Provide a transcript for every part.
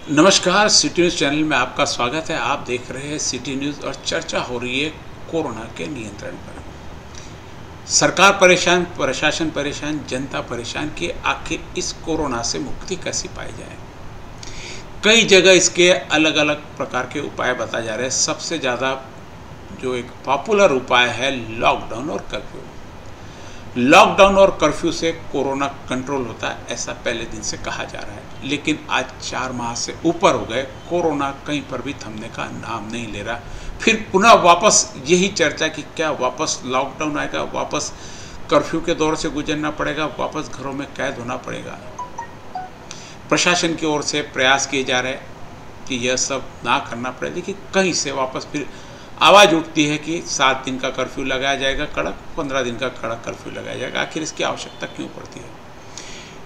नमस्कार, city news channel में आपका स्वागत है। आप देख रहे हैं सिटी न्यूज़ और चर्चा हो रही है कोरोना के नियंत्रण पर। सरकार परेशान, प्रशासन परेशान, जनता परेशान कि आखिर इस कोरोना से मुक्ति कैसे पाई जाए। कई जगह इसके अलग अलग प्रकार के उपाय बताए जा रहे हैं। सबसे ज़्यादा जो एक पॉपुलर उपाय है लॉकडाउन और कर्फ्यू। लॉकडाउन और कर्फ्यू से कोरोना कंट्रोल होता है, ऐसा पहले दिन से कहा जा रहा है, लेकिन आज 4 माह से ऊपर हो गए, कोरोना कहीं पर भी थमने का नाम नहीं ले रहा। फिर पुनः वापस यही चर्चा कि क्या वापस लॉकडाउन आएगा, वापस कर्फ्यू के दौर से गुजरना पड़ेगा, वापस घरों में कैद होना पड़ेगा। प्रशासन की ओर से प्रयास किए जा रहे हैं कि यह सब ना करना पड़े, लेकिन कहीं से वापस फिर आवाज़ उठती है कि 7 दिन का कर्फ्यू लगाया जाएगा कड़क, 15 दिन का कड़क कर्फ्यू लगाया जाएगा। आखिर इसकी आवश्यकता क्यों पड़ती है?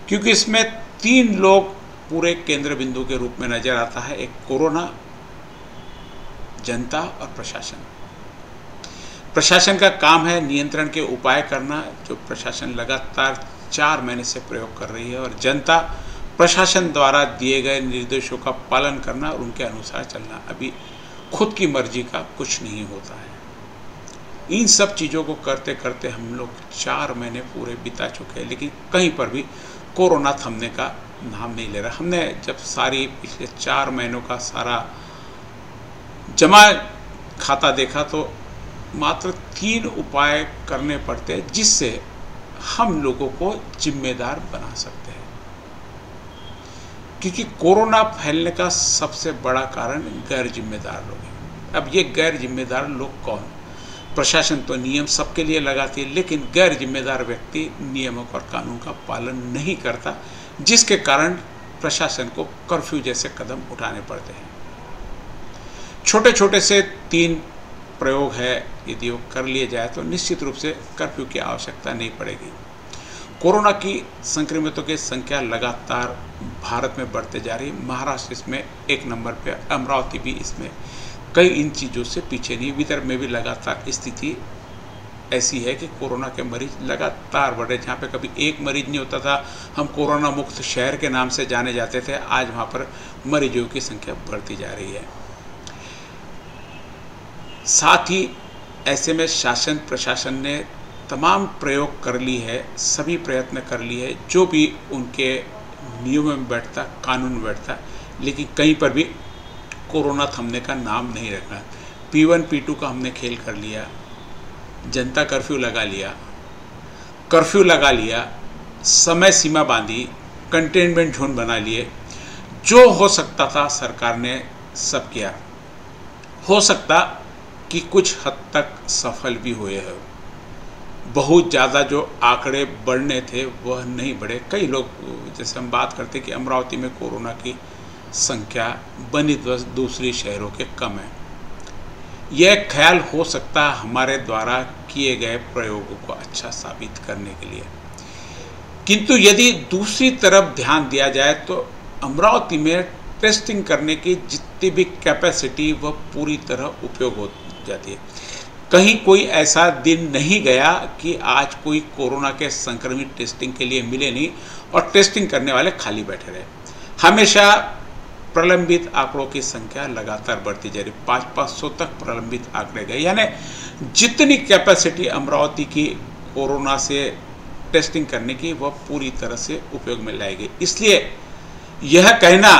क्योंकि इसमें 3 लोग पूरे केंद्र बिंदु के रूप में नजर आता है। एक कोरोना, जनता और प्रशासन। प्रशासन का काम है नियंत्रण के उपाय करना, जो प्रशासन लगातार 4 महीने से प्रयोग कर रही है, और जनता प्रशासन द्वारा दिए गए निर्देशों का पालन करना और उनके अनुसार चलना। अभी खुद की मर्जी का कुछ नहीं होता है। इन सब चीज़ों को करते करते हम लोग 4 महीने पूरे बिता चुके हैं, लेकिन कहीं पर भी कोरोना थमने का नाम नहीं ले रहा। हमने जब सारी पिछले 4 महीनों का सारा जमा खाता देखा तो मात्र 3 उपाय करने पड़ते हैं जिससे हम लोगों को जिम्मेदार बना सकते हैं। क्योंकि कोरोना फैलने का सबसे बड़ा कारण गैर जिम्मेदार लोग हैं। अब ये गैर जिम्मेदार लोग कौन? प्रशासन तो नियम सबके लिए लगाती है, लेकिन गैर जिम्मेदार व्यक्ति नियमों और कानून का पालन नहीं करता, जिसके कारण प्रशासन को कर्फ्यू जैसे कदम उठाने पड़ते हैं। छोटे छोटे से 3 प्रयोग है, यदि वो कर लिए जाए तो निश्चित रूप से कर्फ्यू की आवश्यकता नहीं पड़ेगी। कोरोना की संक्रमितों की संख्या लगातार भारत में बढ़ते जा रही है। महाराष्ट्र इसमें 1 नंबर पे, अमरावती भी इसमें कई इन चीज़ों से पीछे नहीं। विदर्भ में भी लगातार स्थिति ऐसी है कि कोरोना के मरीज लगातार बढ़ रहे। जहाँ पे कभी 1 मरीज नहीं होता था, हम कोरोना मुक्त शहर के नाम से जाने जाते थे, आज वहाँ पर मरीजों की संख्या बढ़ती जा रही है। साथ ही ऐसे में शासन प्रशासन ने तमाम प्रयोग कर ली है, सभी प्रयत्न कर लिए है, जो भी उनके नियमों में बैठता, कानून में बैठता, लेकिन कहीं पर भी कोरोना थमने का नाम नहीं रखा। P1 P2 का हमने खेल कर लिया, जनता कर्फ्यू लगा लिया, समय सीमा बांधी, कंटेनमेंट जोन बना लिए। जो हो सकता था सरकार ने सब किया। हो सकता कि कुछ हद तक सफल भी हुए हैं। बहुत ज़्यादा जो आंकड़े बढ़ने थे वह नहीं बढ़े। कई लोग, जैसे हम बात करते कि अमरावती में कोरोना की संख्या बनिस्बत दूसरे शहरों के कम है। यह ख्याल हो सकता है हमारे द्वारा किए गए प्रयोगों को अच्छा साबित करने के लिए, किंतु यदि दूसरी तरफ ध्यान दिया जाए तो अमरावती में टेस्टिंग करने की जितनी भी कैपेसिटी वह पूरी तरह उपयोग हो जाती है। कहीं कोई ऐसा दिन नहीं गया कि आज कोई कोरोना के संक्रमित टेस्टिंग के लिए मिले नहीं और टेस्टिंग करने वाले खाली बैठे रहे। हमेशा प्रलंबित आंकड़ों की संख्या लगातार बढ़ती जा रही। 500 तक प्रलंबित आंकड़े गए, यानी जितनी कैपेसिटी अमरावती की कोरोना से टेस्टिंग करने की वह पूरी तरह से उपयोग में लाई गई। इसलिए यह कहना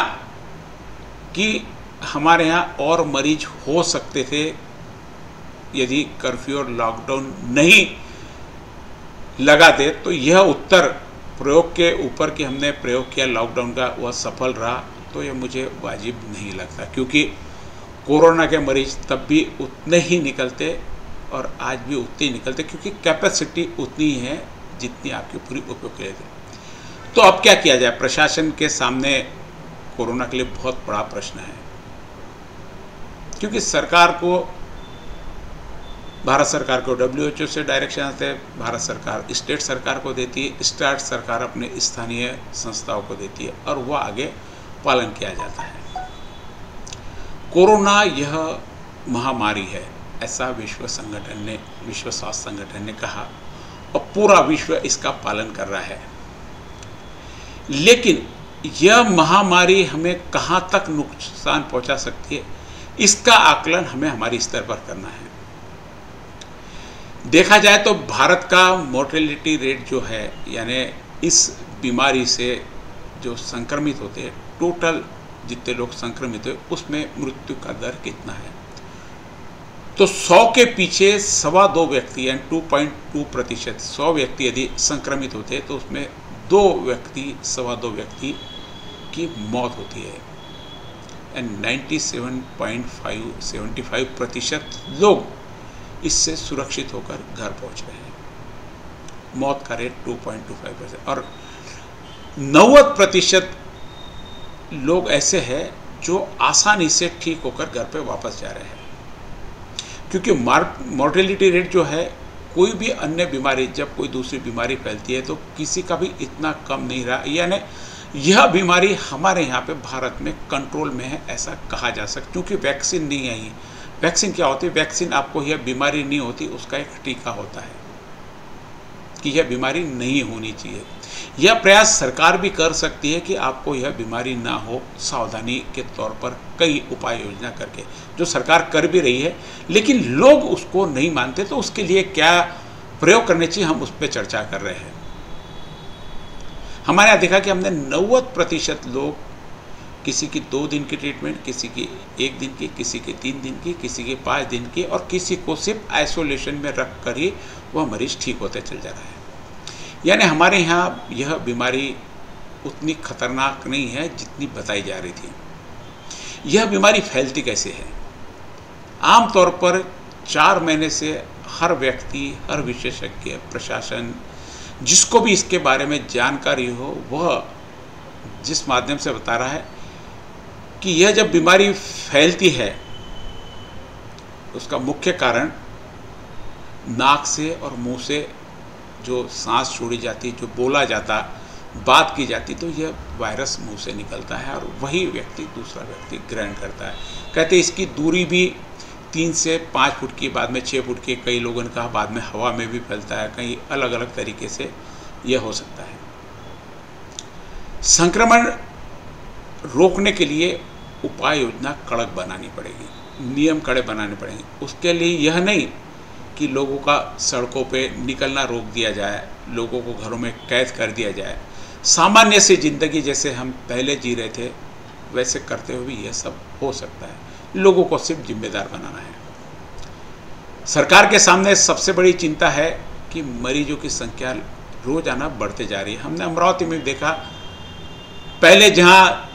कि हमारे यहाँ और मरीज हो सकते थे यदि कर्फ्यू और लॉकडाउन नहीं लगाते, तो यह उत्तर प्रयोग के ऊपर कि हमने प्रयोग किया लॉकडाउन का वह सफल रहा, तो यह मुझे वाजिब नहीं लगता। क्योंकि कोरोना के मरीज तब भी उतने ही निकलते और आज भी उतने ही निकलते, क्योंकि कैपेसिटी उतनी ही है जितनी आपकी पूरी उपयोग के लिए थी। तो अब क्या किया जाए? प्रशासन के सामने कोरोना के लिए बहुत बड़ा प्रश्न है, क्योंकि सरकार को, भारत सरकार को WHO से डायरेक्शन आते हैं, भारत सरकार स्टेट सरकार को देती है, स्टेट सरकार अपने स्थानीय संस्थाओं को देती है, और वह आगे पालन किया जाता है। कोरोना यह महामारी है, ऐसा विश्व स्वास्थ्य संगठन ने कहा, और पूरा विश्व इसका पालन कर रहा है। लेकिन यह महामारी हमें कहाँ तक नुकसान पहुंचा सकती है, इसका आकलन हमें हमारी स्तर पर करना है। देखा जाए तो भारत का मोर्टेलिटी रेट जो है, यानी इस बीमारी से जो संक्रमित होते हैं, टोटल जितने लोग संक्रमित हुए उसमें मृत्यु का दर कितना है, तो 100 के पीछे 2.25 व्यक्ति यानी 2.2%, 100 व्यक्ति यदि संक्रमित होते हैं तो उसमें 2.25 व्यक्ति की मौत होती है। एंड 97.75% लोग इससे सुरक्षित होकर घर पहुंच रहे हैं। मौत का रेट 2.25%, और 90% लोग ऐसे हैं जो आसानी से ठीक होकर घर पे वापस जा रहे हैं। क्योंकि मॉर्टेलिटी रेट जो है, कोई भी अन्य बीमारी जब कोई दूसरी बीमारी फैलती है तो किसी का भी इतना कम नहीं रहा, यानी यह बीमारी हमारे यहाँ पे भारत में कंट्रोल में है ऐसा कहा जा सकता, क्योंकि वैक्सीन नहीं आई है। वैक्सीन क्या होती है? वैक्सीन आपको यह बीमारी नहीं होती, उसका एक टीका होता है कि यह बीमारी नहीं होनी चाहिए। यह प्रयास सरकार भी कर सकती है कि आपको यह बीमारी ना हो, सावधानी के तौर पर कई उपाय योजना करके, जो सरकार कर भी रही है, लेकिन लोग उसको नहीं मानते। तो उसके लिए क्या प्रयोग करने चाहिए, हम उस पर चर्चा कर रहे हैं। हमारे यहाँ देखा कि हमने 90% लोग, किसी की 2 दिन की ट्रीटमेंट, किसी की 1 दिन की, किसी की 3 दिन की, किसी की 5 दिन की, और किसी को सिर्फ आइसोलेशन में रख कर ही वह मरीज ठीक होते चल जा रहा है। यानी हमारे यहाँ यह बीमारी उतनी खतरनाक नहीं है जितनी बताई जा रही थी। यह बीमारी फैलती कैसे है? आमतौर पर 4 महीने से हर व्यक्ति, हर विशेषज्ञ, प्रशासन, जिसको भी इसके बारे में जानकारी हो, वह जिस माध्यम से बता रहा है कि यह जब बीमारी फैलती है उसका मुख्य कारण नाक से और मुंह से जो सांस छोड़ी जाती, जो बोला जाता, बात की जाती, तो यह वायरस मुंह से निकलता है और वही व्यक्ति दूसरा व्यक्ति ग्रहण करता है। कहते हैं इसकी दूरी भी 3 से 5 फुट की, बाद में 6 फुट की, कई लोगों ने कहा बाद में हवा में भी फैलता है, कहीं अलग अलग तरीके से यह हो सकता है। संक्रमण रोकने के लिए उपाय योजना कड़क बनानी पड़ेगी, नियम कड़े बनाने पड़ेंगे। उसके लिए यह नहीं कि लोगों का सड़कों पे निकलना रोक दिया जाए, लोगों को घरों में कैद कर दिया जाए। सामान्य सी जिंदगी जैसे हम पहले जी रहे थे वैसे करते हुए भी यह सब हो सकता है। लोगों को सिर्फ जिम्मेदार बनाना है। सरकार के सामने सबसे बड़ी चिंता है कि मरीजों की संख्या रोजाना बढ़ते जा रही है। हमने अमरावती में देखा, पहले जहाँ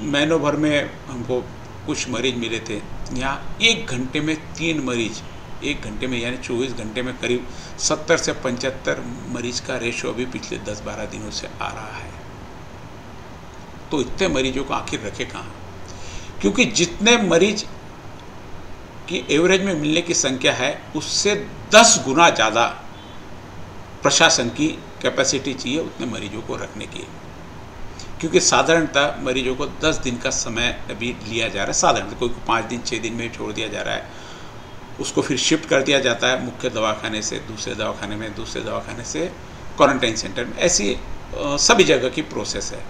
महीनों भर में हमको कुछ मरीज मिले थे, यहाँ 1 घंटे में 3 मरीज, 1 घंटे में यानी 24 घंटे में करीब 70 से 75 मरीज का रेशो अभी पिछले 10-12 दिनों से आ रहा है। तो इतने मरीजों को आखिर रखे कहाँ? क्योंकि जितने मरीज की एवरेज में मिलने की संख्या है उससे 10 गुना ज़्यादा प्रशासन की कैपेसिटी चाहिए उतने मरीजों को रखने की। क्योंकि साधारणतः मरीजों को 10 दिन का समय अभी लिया जा रहा है, साधारणतः कोई 5 दिन 6 दिन में छोड़ दिया जा रहा है, उसको फिर शिफ्ट कर दिया जाता है मुख्य दवाखाने से दूसरे दवाखाने में, दूसरे दवाखाने से क्वारंटाइन सेंटर में। ऐसी सभी जगह की प्रोसेस है।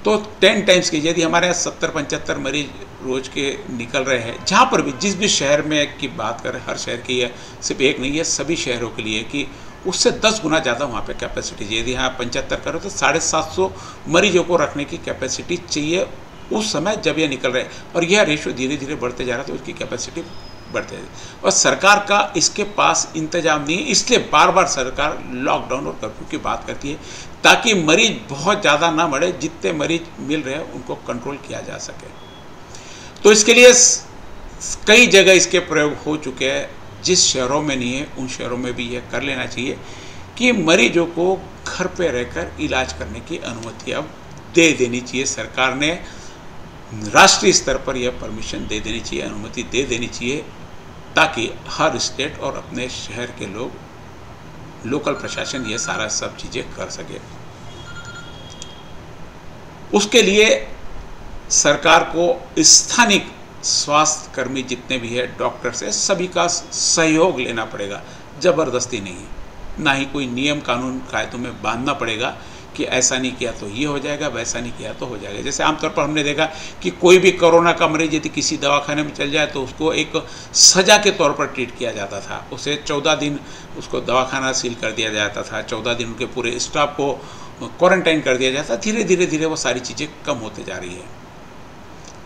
तो 10 टाइम्स की, यदि हमारे यहाँ 70-75 मरीज रोज के निकल रहे हैं, जहाँ पर भी जिस भी शहर में की बात करें, हर शहर की है, सिर्फ एक नहीं है, सभी शहरों के लिए, कि उससे 10 गुना ज़्यादा वहाँ पे कैपेसिटी चाहिए। यदि यहाँ 75 करो तो 750 मरीजों को रखने की कैपेसिटी चाहिए उस समय जब ये निकल रहे हैं। और यह रेशो धीरे धीरे बढ़ते जा रहा है, तो उसकी कैपेसिटी बढ़ते है। और सरकार का इसके पास इंतजाम नहीं है, इसलिए बार बार सरकार लॉकडाउन और कर्फ्यू की बात करती है ताकि मरीज बहुत ज़्यादा ना बढ़े, जितने मरीज मिल रहे हैं उनको कंट्रोल किया जा सके। तो इसके लिए कई जगह इसके प्रयोग हो चुके हैं। जिस शहरों में नहीं है उन शहरों में भी यह कर लेना चाहिए कि मरीजों को घर पे रहकर इलाज करने की अनुमति अब दे देनी चाहिए। सरकार ने राष्ट्रीय स्तर पर यह परमिशन दे देनी चाहिए, अनुमति दे देनी चाहिए, ताकि हर स्टेट और अपने शहर के लोग, लोकल प्रशासन ये सारा सब चीज़ें कर सके। उसके लिए सरकार को स्थानिक स्वास्थ्य कर्मी जितने भी है, डॉक्टर से, सभी का सहयोग लेना पड़ेगा, ज़बरदस्ती नहीं, ना ही कोई नियम कानून कायदों में बांधना पड़ेगा कि ऐसा नहीं किया तो ये हो जाएगा, वैसा नहीं किया तो हो जाएगा। जैसे आमतौर पर हमने देखा कि कोई भी कोरोना का मरीज यदि किसी दवाखाने में चल जाए तो उसको एक सज़ा के तौर पर ट्रीट किया जाता था। उसे 14 दिन उसको दवाखाना सील कर दिया जाता था, 14 दिन उनके पूरे स्टाफ को क्वारंटाइन कर दिया जाता। धीरे धीरे वो सारी चीज़ें कम होते जा रही है।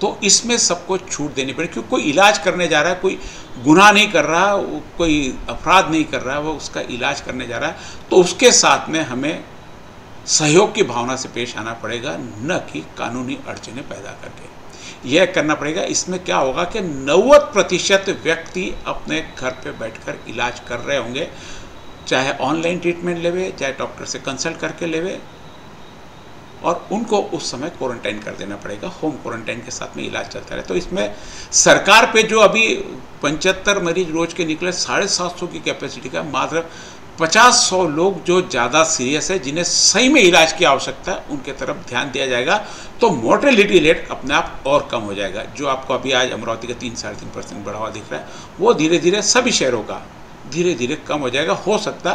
तो इसमें सबको छूट देनी पड़ेगी, क्योंकि कोई इलाज करने जा रहा है, कोई गुनाह नहीं कर रहा, कोई अपराध नहीं कर रहा, वो उसका इलाज करने जा रहा है, तो उसके साथ में हमें सहयोग की भावना से पेश आना पड़ेगा, न कि कानूनी अड़चनें पैदा करके। यह करना पड़ेगा। इसमें क्या होगा कि 90% व्यक्ति अपने घर पे बैठकर इलाज कर रहे होंगे, चाहे ऑनलाइन ट्रीटमेंट लेवे, चाहे डॉक्टर से कंसल्ट करके लेवे, और उनको उस समय क्वारंटाइन कर देना पड़ेगा। होम क्वारंटाइन के साथ में इलाज चलता रहे। तो इसमें सरकार पे जो अभी 75 मरीज रोज के निकले, 750 की कैपेसिटी का, मात्र 50-100 लोग जो ज़्यादा सीरियस है, जिन्हें सही में इलाज की आवश्यकता है, उनके तरफ ध्यान दिया जाएगा, तो मोर्टेलिटी रेट अपने आप और कम हो जाएगा। जो आपको अभी आज अमरावती का 3-3.5% बढ़ा हुआ दिख रहा है, वो धीरे धीरे सभी शहरों का धीरे धीरे कम हो जाएगा। हो सकता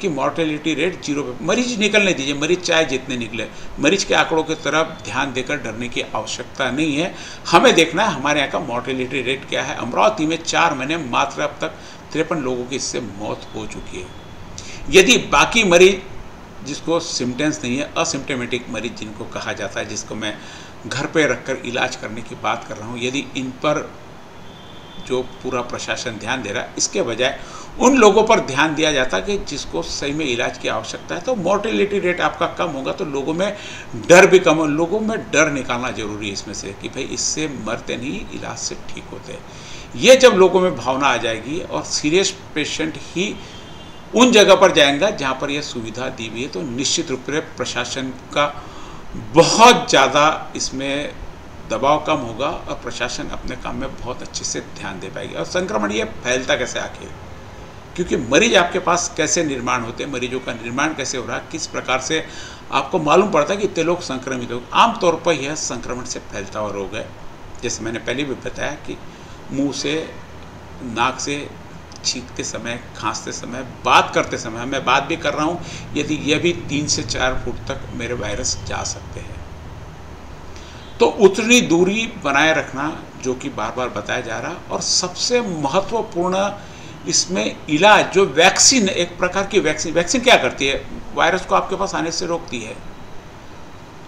कि मॉर्टेलिटी रेट 0 पे, मरीज निकलने दीजिए, मरीज चाहे जितने निकले, मरीज के आंकड़ों की तरफ ध्यान देकर डरने की आवश्यकता नहीं है। हमें देखना है हमारे यहाँ का मॉर्टेलिटी रेट क्या है। अमरावती में 4 महीने मात्र अब तक 53 लोगों की इससे मौत हो चुकी है। यदि बाकी मरीज जिसको सिम्टम्स नहीं है, असिम्टोमेटिक मरीज जिनको कहा जाता है, जिसको मैं घर पे रखकर इलाज करने की बात कर रहा हूँ, यदि इन पर जो पूरा प्रशासन ध्यान दे रहा है, इसके बजाय उन लोगों पर ध्यान दिया जाता कि जिसको सही में इलाज की आवश्यकता है, तो मोर्टेलिटी रेट आपका कम होगा, तो लोगों में डर भी कम हो। लोगों में डर निकालना जरूरी है इसमें से कि भाई इससे मरते नहीं, इलाज से ठीक होते हैं। ये जब लोगों में भावना आ जाएगी और सीरियस पेशेंट ही उन जगह पर जाएंगे जहाँ पर यह सुविधा दी हुई है, तो निश्चित रूप से प्रशासन का बहुत ज़्यादा इसमें दबाव कम होगा और प्रशासन अपने काम में बहुत अच्छे से ध्यान दे पाएगी। और संक्रमण ये फैलता कैसे आखिर, क्योंकि मरीज आपके पास कैसे निर्माण होते हैं, मरीजों का निर्माण कैसे हो रहा है, किस प्रकार से आपको मालूम पड़ता है कि इतने लोग संक्रमित हो। आमतौर पर यह संक्रमण से फैलता हुआ रोग है। जैसे मैंने पहले भी बताया कि मुंह से, नाक से छींकते समय, खांसते समय, बात करते समय, मैं बात भी कर रहा हूँ, यदि यह भी 3 से 4 फुट तक मेरे वायरस जा सकते हैं। तो उतनी दूरी बनाए रखना, जो कि बार बार बताया जा रहा, और सबसे महत्वपूर्ण इसमें इलाज, जो वैक्सीन, एक प्रकार की वैक्सीन क्या करती है, वायरस को आपके पास आने से रोकती है।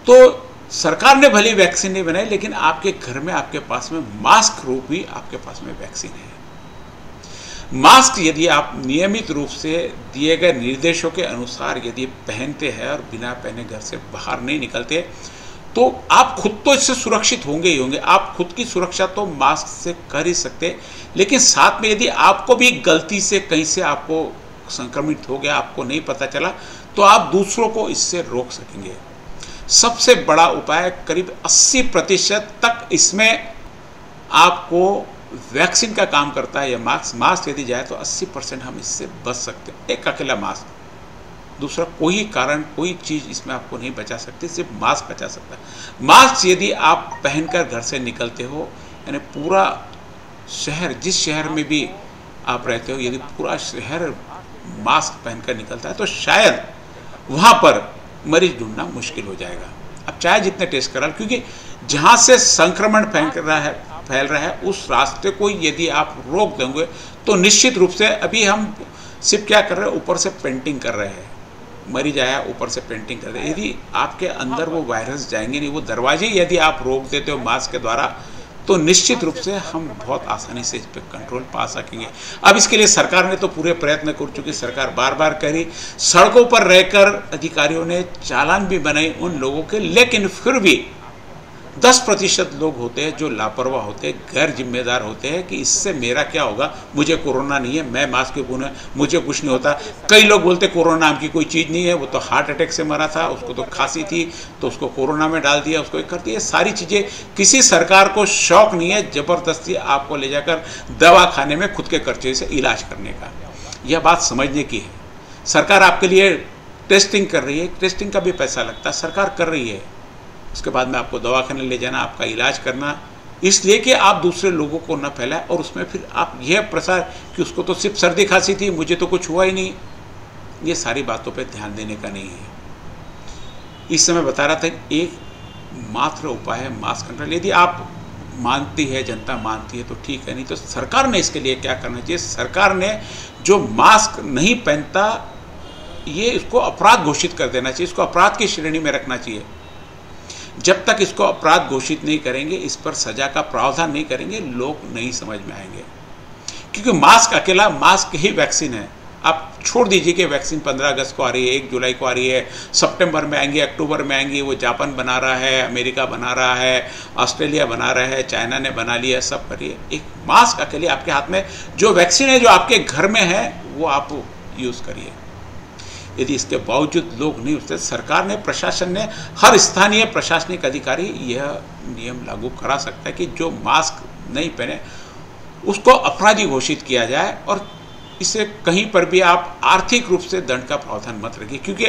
तो सरकार ने भले वैक्सीन नहीं बनाई, लेकिन आपके घर में, आपके पास में मास्क रूप भी आपके पास में वैक्सीन है। मास्क यदि आप नियमित रूप से दिए गए निर्देशों के अनुसार यदि पहनते हैं और बिना पहने घर से बाहर नहीं निकलते, तो आप खुद तो इससे सुरक्षित होंगे ही होंगे। आप खुद की सुरक्षा तो मास्क से कर ही सकते, लेकिन साथ में यदि आपको भी गलती से कहीं से आपको संक्रमित हो गया, आपको नहीं पता चला, तो आप दूसरों को इससे रोक सकेंगे। सबसे बड़ा उपाय, करीब 80% तक इसमें आपको वैक्सीन का काम करता है। यह मास्क यदि जाए तो 80% हम इससे बच सकते हैं। एक अकेला मास्क, दूसरा कोई कारण, कोई चीज़ इसमें आपको नहीं बचा सकती, सिर्फ मास्क बचा सकता है। मास्क यदि आप पहनकर घर से निकलते हो, यानी पूरा शहर, जिस शहर में भी आप रहते हो, यदि पूरा शहर मास्क पहनकर निकलता है, तो शायद वहाँ पर मरीज ढूंढना मुश्किल हो जाएगा। अब चाहे जितने टेस्ट करा, क्योंकि जहाँ से संक्रमण फैल रहा है उस रास्ते को यदि आप रोक देंगे, तो निश्चित रूप से, अभी हम सिर्फ क्या कर रहे हैं, ऊपर से पेंटिंग कर रहे हैं, मरीज आया ऊपर से पेंटिंग कर रहे हैं। यदि आपके अंदर वो वायरस जाएंगे नहीं, वो दरवाजे यदि आप रोक देते हो मास्क के द्वारा, तो निश्चित रूप से हम बहुत आसानी से इस पर कंट्रोल पा सकेंगे। अब इसके लिए सरकार ने तो पूरे प्रयत्न कर चुकी, सरकार बार बार करी, सड़कों पर रहकर अधिकारियों ने चालान भी बनाए उन लोगों के, लेकिन फिर भी 10% लोग होते हैं जो लापरवाह होते हैं, गैर जिम्मेदार होते हैं कि इससे मेरा क्या होगा, मुझे कोरोना नहीं है, मैं मास्क क्यों पहनूं, मुझे कुछ नहीं होता। कई लोग बोलते कोरोना नाम की कोई चीज़ नहीं है, वो तो हार्ट अटैक से मरा था, उसको तो खांसी थी तो उसको कोरोना में डाल दिया, उसको कर दिया। सारी चीज़ें, किसी सरकार को शौक नहीं है ज़बरदस्ती आपको ले जाकर दवा खाने में खुद के खर्चे से इलाज करने का। यह बात समझने की है। सरकार आपके लिए टेस्टिंग कर रही है, टेस्टिंग का भी पैसा लगता है, सरकार कर रही है। उसके बाद में आपको दवाखाने ले जाना, आपका इलाज करना, इसलिए कि आप दूसरे लोगों को न फैलाएं, और उसमें फिर आप यह प्रसार कि उसको तो सिर्फ सर्दी खांसी थी, मुझे तो कुछ हुआ ही नहीं, ये सारी बातों पे ध्यान देने का नहीं है। इस समय बता रहा था कि एक मात्र उपाय है मास्क कंट्रोल। यदि आप मानती है, जनता मानती है तो ठीक है, नहीं तो सरकार ने इसके लिए क्या करना चाहिए? सरकार ने जो मास्क नहीं पहनता ये इसको अपराध घोषित कर देना चाहिए, इसको अपराध की श्रेणी में रखना चाहिए। जब तक इसको अपराध घोषित नहीं करेंगे, इस पर सजा का प्रावधान नहीं करेंगे, लोग नहीं समझ में आएंगे। क्योंकि मास्क अकेला, मास्क ही वैक्सीन है। आप छोड़ दीजिए कि वैक्सीन 15 अगस्त को आ रही है, 1 जुलाई को आ रही है, सितंबर में आएंगे, अक्टूबर में आएंगी, वो जापान बना रहा है, अमेरिका बना रहा है, ऑस्ट्रेलिया बना रहा है, चाइना ने बना लिया, सब करिए। एक मास्क अकेले आपके हाथ में जो वैक्सीन है, जो आपके घर में है, वो आप यूज़ करिए। यदि इसके बावजूद लोग नहीं उठते, सरकार ने, प्रशासन ने, हर स्थानीय प्रशासनिक अधिकारी यह नियम लागू करा सकता है कि जो मास्क नहीं पहने उसको अपराधी घोषित किया जाए, और इसे कहीं पर भी आप आर्थिक रूप से दंड का प्रावधान मत रखिए। क्योंकि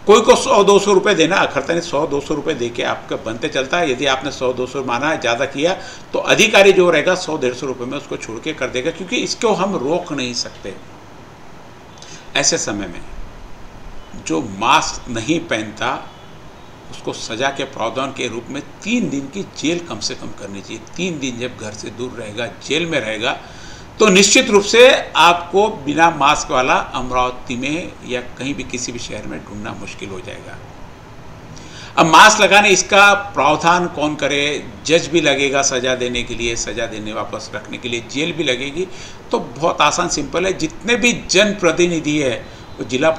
कोई को 100-200 रुपये देना अखरता नहीं, 100-200 रुपये दे के आपका बनते चलता है। यदि आपने 100-200 माना ज़्यादा किया तो अधिकारी जो रहेगा 100-150 रुपये में उसको छोड़ के कर देगा, क्योंकि इसको हम रोक नहीं सकते। ऐसे समय में जो मास्क नहीं पहनता उसको सजा के प्रावधान के रूप में 3 दिन की जेल कम से कम करनी चाहिए। 3 दिन जब घर से दूर रहेगा, जेल में रहेगा, तो निश्चित रूप से आपको बिना मास्क वाला अमरावती में या कहीं भी किसी भी शहर में ढूंढना मुश्किल हो जाएगा। अब मास्क लगाने इसका प्रावधान कौन करे? जज भी लगेगा सजा देने के लिए, सजा देने वापस रखने के लिए जेल भी लगेगी। तो बहुत आसान, सिंपल है। जितने भी जनप्रतिनिधि है, वो जिला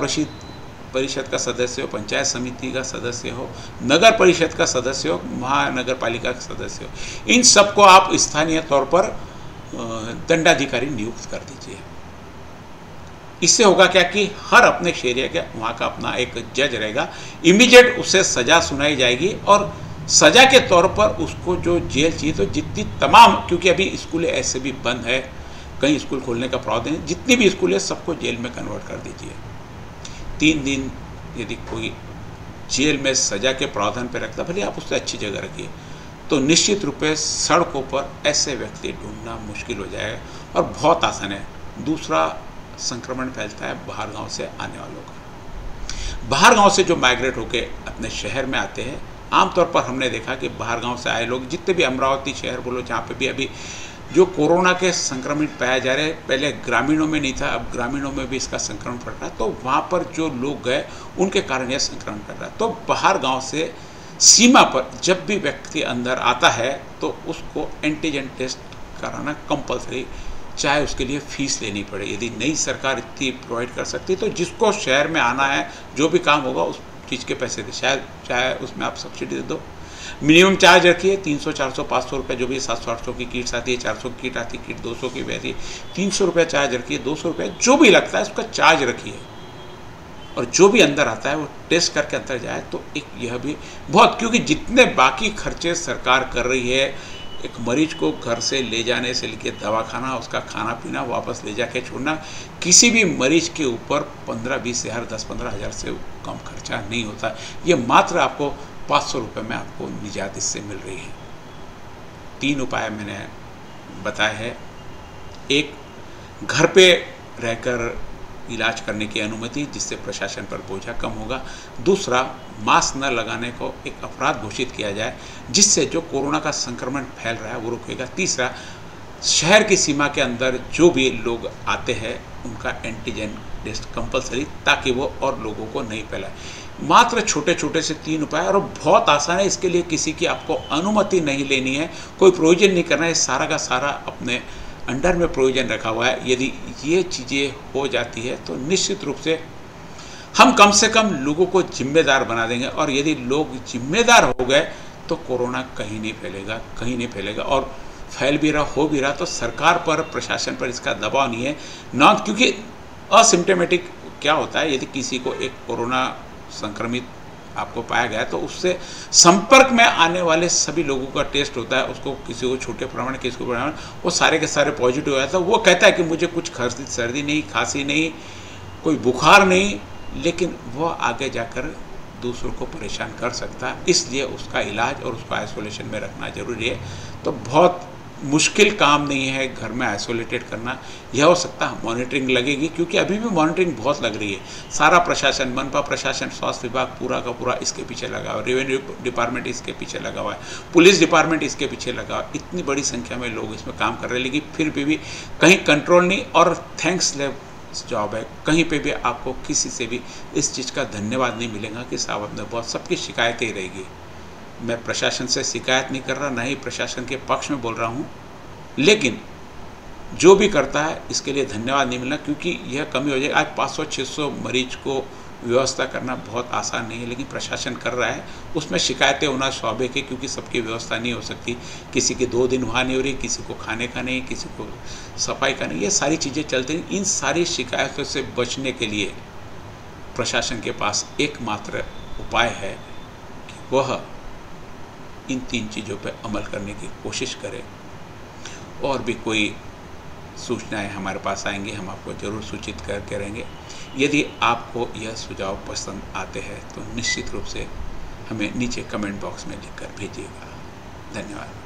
परिषद का सदस्य हो, पंचायत समिति का सदस्य हो, नगर परिषद का सदस्य हो, महानगर पालिका का सदस्य हो, इन सबको आप स्थानीय तौर पर दंडाधिकारी नियुक्त कर दीजिए। इससे होगा क्या कि हर अपने एरिया के वहाँ का अपना एक जज रहेगा, इमीडिएट उसे सजा सुनाई जाएगी, और सजा के तौर पर उसको जो जेल चाहिए तो जितनी तमाम, क्योंकि अभी स्कूलें ऐसे भी बंद है, कहीं स्कूल खोलने का प्रावधान, जितनी भी स्कूल है सबको जेल में कन्वर्ट कर दीजिए। 3 दिन यदि कोई जेल में सजा के प्रावधान पर रखता, भले आप उससे अच्छी जगह रखिए, तो निश्चित रूप से सड़कों पर ऐसे व्यक्ति ढूंढना मुश्किल हो जाएगा, और बहुत आसान है। दूसरा संक्रमण फैलता है बाहर गांव से आने वालों का। बाहर गांव से जो माइग्रेट होके अपने शहर में आते हैं, आमतौर पर हमने देखा कि बाहर गांव से आए लोग, जितने भी अमरावती शहर बोलो, जहाँ पे भी अभी जो कोरोना के संक्रमित पाए जा रहे हैं, पहले ग्रामीणों में नहीं था, अब ग्रामीणों में भी इसका संक्रमण फैल रहा है, तो वहाँ पर जो लोग गए उनके कारण यह संक्रमण फैल रहा है। तो बाहर गाँव से सीमा पर जब भी व्यक्ति अंदर आता है तो उसको एंटीजन टेस्ट कराना कंपलसरी, चाहे उसके लिए फीस लेनी पड़े। यदि नई सरकार इतनी प्रोवाइड कर सकती तो जिसको शहर में आना है, जो भी काम होगा उस चीज़ के पैसे दे, शायद चाहे उसमें आप सब्सिडी दे दो। मिनिमम चार्ज रखिए 300, 400, 500 रुपये, जो भी 700, 800 की किट्स आती है, 400 की किट आती है, किट 200 की भी आती है, 300 रुपये चार्ज रखिए, 200 रुपये जो भी लगता है उसका चार्ज रखिए, और जो भी अंदर आता है वो टेस्ट करके अंदर जाए। तो एक यह भी बहुत, क्योंकि जितने बाकी खर्चे सरकार कर रही है, एक मरीज को घर से ले जाने से लेकर दवाखाना, उसका खाना पीना, वापस ले जाके छोड़ना, किसी भी मरीज के ऊपर 15-20 हज़ार, 10-15 हज़ार से कम खर्चा नहीं होता। ये मात्र आपको 500 रुपये में आपको निजात इससे मिल रही है। 3 उपाय मैंने बताए हैं। एक, घर पे रहकर इलाज करने की अनुमति, जिससे प्रशासन पर बोझा कम होगा। दूसरा, मास्क न लगाने को एक अपराध घोषित किया जाए, जिससे जो कोरोना का संक्रमण फैल रहा है वो रुकेगा। तीसरा, शहर की सीमा के अंदर जो भी लोग आते हैं उनका एंटीजन टेस्ट कंपलसरी, ताकि वो और लोगों को नहीं फैलाए। मात्र छोटे छोटे से 3 उपाय, और बहुत आसान है। इसके लिए किसी की आपको अनुमति नहीं लेनी है, कोई प्रोविजन नहीं करना है, सारा का सारा अपने अंडर में प्रोविजन रखा हुआ है। यदि ये चीज़ें हो जाती है तो निश्चित रूप से हम कम से कम लोगों को जिम्मेदार बना देंगे, और यदि लोग जिम्मेदार हो गए तो कोरोना कहीं नहीं फैलेगा, कहीं नहीं फैलेगा। और फैल भी रहा, हो भी रहा, तो सरकार पर, प्रशासन पर इसका दबाव नहीं है ना, क्योंकि असिम्टोमेटिक क्या होता है, यदि किसी को एक कोरोना संक्रमित आपको पाया गया तो उससे संपर्क में आने वाले सभी लोगों का टेस्ट होता है। उसको किसी को छोटे प्रमाण, किसी को प्रमाण, वो सारे के सारे पॉजिटिव आया था। वो कहता है कि मुझे कुछ सर्दी नहीं, खांसी नहीं, कोई बुखार नहीं, लेकिन वो आगे जाकर दूसरों को परेशान कर सकता है। इसलिए उसका इलाज और उसको आइसोलेशन में रखना जरूरी है। तो बहुत मुश्किल काम नहीं है घर में आइसोलेटेड करना। यह हो सकता है मॉनिटरिंग लगेगी, क्योंकि अभी भी मॉनिटरिंग बहुत लग रही है। सारा प्रशासन, मनपा प्रशासन, स्वास्थ्य विभाग पूरा का पूरा इसके पीछे लगा हुआ है, रेवेन्यू डिपार्टमेंट इसके पीछे लगा हुआ है, पुलिस डिपार्टमेंट इसके पीछे लगा हुआ है। इतनी बड़ी संख्या में लोग इसमें काम कर रहे हैं, लेकिन फिर भी कहीं कंट्रोल नहीं। और थैंक्स जॉब है, कहीं पे भी आपको किसी से भी इस चीज़ का धन्यवाद नहीं मिलेगा कि साहब ने बहुत, सबकी शिकायतें ही रहेगी। मैं प्रशासन से शिकायत नहीं कर रहा, ना ही प्रशासन के पक्ष में बोल रहा हूँ, लेकिन जो भी करता है इसके लिए धन्यवाद नहीं मिलना, क्योंकि यह कमी हो जाएगी। आज 500-600 मरीज को व्यवस्था करना बहुत आसान नहीं है, लेकिन प्रशासन कर रहा है। उसमें शिकायतें होना स्वाभाविक है, क्योंकि सबकी व्यवस्था नहीं हो सकती। किसी के 2 दिन वहाँ नहीं हो रही, किसी को खाने का नहीं, किसी को सफाई का नहीं, ये सारी चीज़ें चलती हैं। इन सारी शिकायतों से बचने के लिए प्रशासन के पास एकमात्र उपाय है कि वह इन 3 चीज़ों पर अमल करने की कोशिश करें। और भी कोई सूचनाएं हमारे पास आएंगी, हम आपको ज़रूर सूचित करके रहेंगे। यदि आपको यह सुझाव पसंद आते हैं तो निश्चित रूप से हमें नीचे कमेंट बॉक्स में लिखकर भेजिएगा। धन्यवाद।